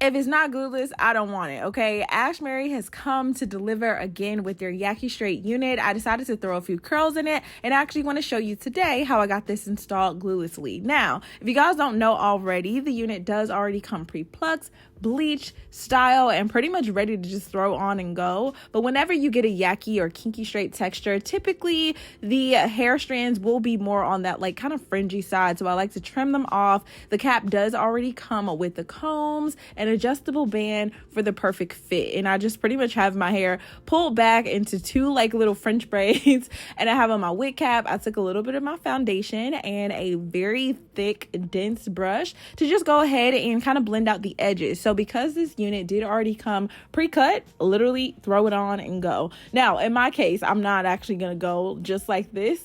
If it's not glueless, I don't want it, okay? Ashimary has come to deliver again with their Yaki straight unit. I decided to throw a few curls in it, and I actually want to show you today how I got this installed gluelessly. Now, if you guys don't know already, the unit does already come pre-plucked, bleach, style, and pretty much ready to just throw on and go. But whenever you get a Yaki or kinky straight texture, typically the hair strands will be more on that like kind of fringy side, so I like to trim them off. The cap does already come with the combs and adjustable band for the perfect fit, and I just pretty much have my hair pulled back into two like little French braids, and I have on my wig cap. I took a little bit of my foundation and a very thick dense brush to just go ahead and kind of blend out the edges. So because this unit did already come pre-cut, literally throw it on and go. Now in my case, I'm not actually gonna go just like this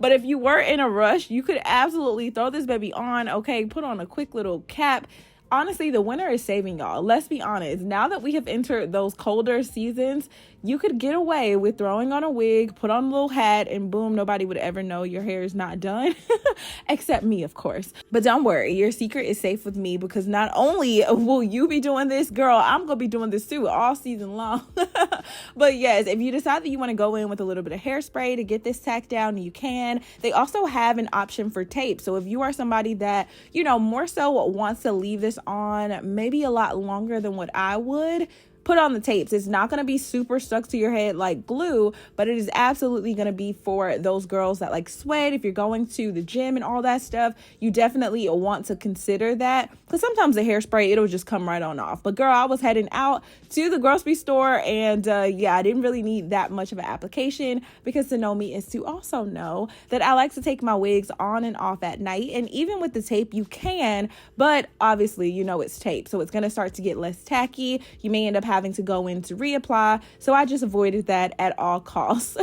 but if you were in a rush, you could absolutely throw this baby on, okay, put on a quick little cap. Honestly, the winter is saving y'all. Let's be honest. Now that we have entered those colder seasons, you could get away with throwing on a wig, put on a little hat, and boom, nobody would ever know your hair is not done. Except me, of course. But don't worry, your secret is safe with me, because not only will you be doing this, girl, I'm gonna be doing this too all season long. But yes, if you decide that you want to go in with a little bit of hairspray to get this tacked down, you can. They also have an option for tape. So if you are somebody that, you know, more so wants to leave this on maybe a lot longer than what I would, put on the tapes. It's not going to be super stuck to your head like glue, but it is absolutely going to be for those girls that like sweat. If you're going to the gym and all that stuff, you definitely want to consider that, because sometimes the hairspray, it'll just come right on off. But girl, I was heading out to the grocery store, and yeah, I didn't really need that much of an application, because to know me is to also know that I like to take my wigs on and off at night. And even with the tape, you can, but obviously, you know, it's tape, so it's going to start to get less tacky. You may end up having to go in to reapply, so I just avoided that at all costs.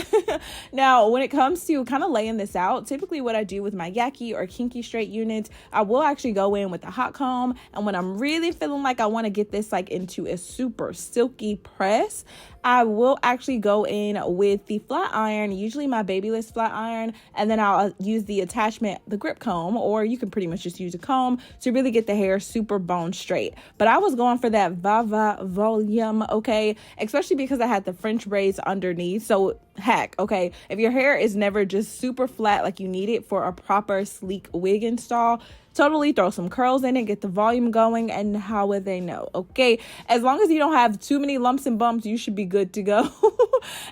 Now, when it comes to kind of laying this out, typically what I do with my Yaki or kinky straight units, I will actually go in with a hot comb, and when I'm really feeling like I want to get this like into a super silky press, I will actually go in with the flat iron, usually my babyless flat iron, and then I'll use the attachment, the grip comb, or you can pretty much just use a comb to really get the hair super bone straight. But I was going for that Vava volume, okay, especially because I had the French braids underneath. So heck, okay, if your hair is never just super flat like you need it for a proper sleek wig install, totally throw some curls in it, get the volume going, and how would they know? Okay, as long as you don't have too many lumps and bumps, you should be good to go.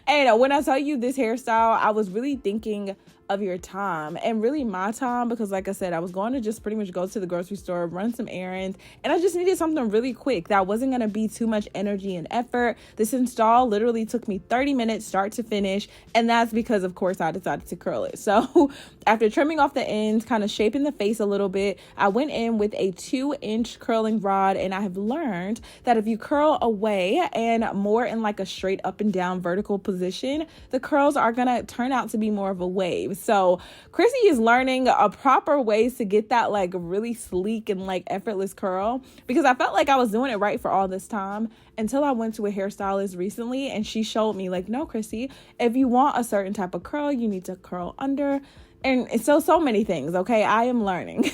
And when I tell you this hairstyle, I was really thinking of your time and really my time, because like I said, I was going to just pretty much go to the grocery store, run some errands, and I just needed something really quick that wasn't going to be too much energy and effort. This install literally took me 30 minutes start to finish, and that's because of course I decided to curl it. So after trimming off the ends, kind of shaping the face a little bit, I went in with a 2-inch curling rod, and I have learned that if you curl away and more in like a straight up and down vertical position, the curls are going to turn out to be more of a wave. So Chrissy is learning a proper ways to get that like really sleek and like effortless curl, because I felt like I was doing it right for all this time until I went to a hairstylist recently, and she showed me like, no, Chrissy, if you want a certain type of curl, you need to curl under. And so many things, okay? I am learning.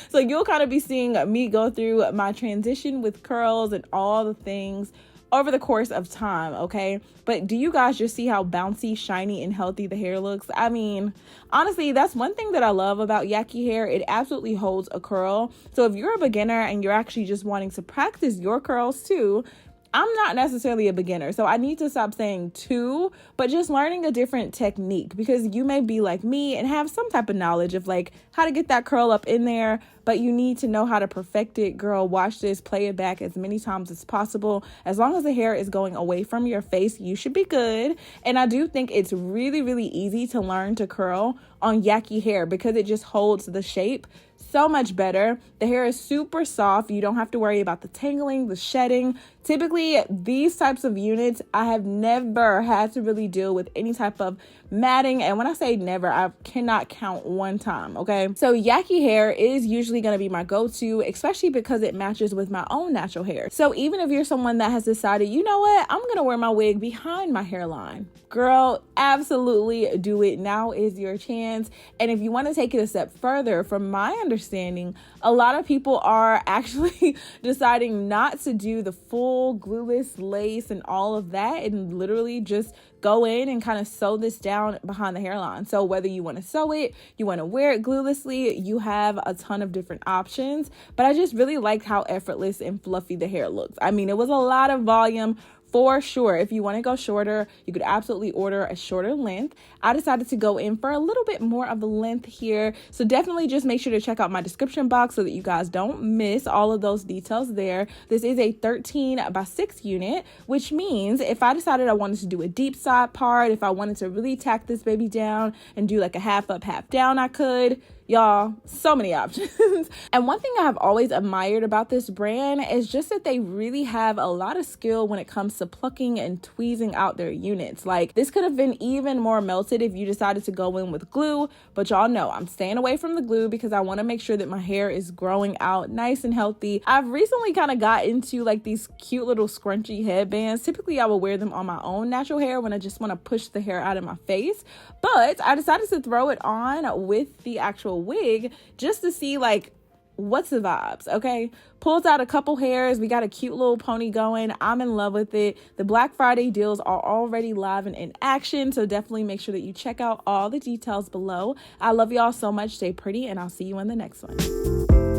So you'll kind of be seeing me go through my transition with curls and all the things over the course of time, okay? But do you guys just see how bouncy, shiny, and healthy the hair looks? I mean, honestly, that's one thing that I love about Yaki hair. It absolutely holds a curl. So if you're a beginner and you're actually just wanting to practice your curls too, I'm not necessarily a beginner, so I need to stop saying too, but just learning a different technique, because you may be like me and have some type of knowledge of like how to get that curl up in there, but you need to know how to perfect it. Girl, watch this, play it back as many times as possible. As long as the hair is going away from your face, you should be good. And I do think it's really, really easy to learn to curl on Yaki hair, because it just holds the shape so much better. The hair is super soft. You don't have to worry about the tangling, the shedding. Typically, these types of units, I have never had to really deal with any type of matting. And when I say never, I cannot count one time, okay? So Yaki hair is usually going to be my go-to, especially because it matches with my own natural hair. So even if you're someone that has decided, you know what, I'm going to wear my wig behind my hairline, girl, absolutely do it. Now is your chance. And if you want to take it a step further, from my understanding. A lot of people are actually deciding not to do the full glueless lace and all of that, and literally just go in and kind of sew this down behind the hairline. So whether you want to sew it, you want to wear it gluelessly, you have a ton of different options. But I just really liked how effortless and fluffy the hair looks. I mean, it was a lot of volume for sure. If you want to go shorter, you could absolutely order a shorter length. I decided to go in for a little bit more of a length here. So definitely just make sure to check out my description box so that you guys don't miss all of those details there. This is a 13x6 unit, which means if I decided I wanted to do a deep side part, if I wanted to really tack this baby down and do like a half up, half down, I could. Y'all, so many options. And one thing I have always admired about this brand is just that they really have a lot of skill when it comes to plucking and tweezing out their units. Like, this could have been even more melted if you decided to go in with glue, but y'all know I'm staying away from the glue because I want to make sure that my hair is growing out nice and healthy. I've recently kind of got into like these cute little scrunchy headbands. Typically I will wear them on my own natural hair when I just want to push the hair out of my face, but I decided to throw it on with the actual wig just to see like what's the vibes. Okay, pulls out a couple hairs, we got a cute little pony going. I'm in love with it. The Black Friday deals are already live and in action, so definitely make sure that you check out all the details below. I love y'all so much. Stay pretty, and I'll see you in the next one.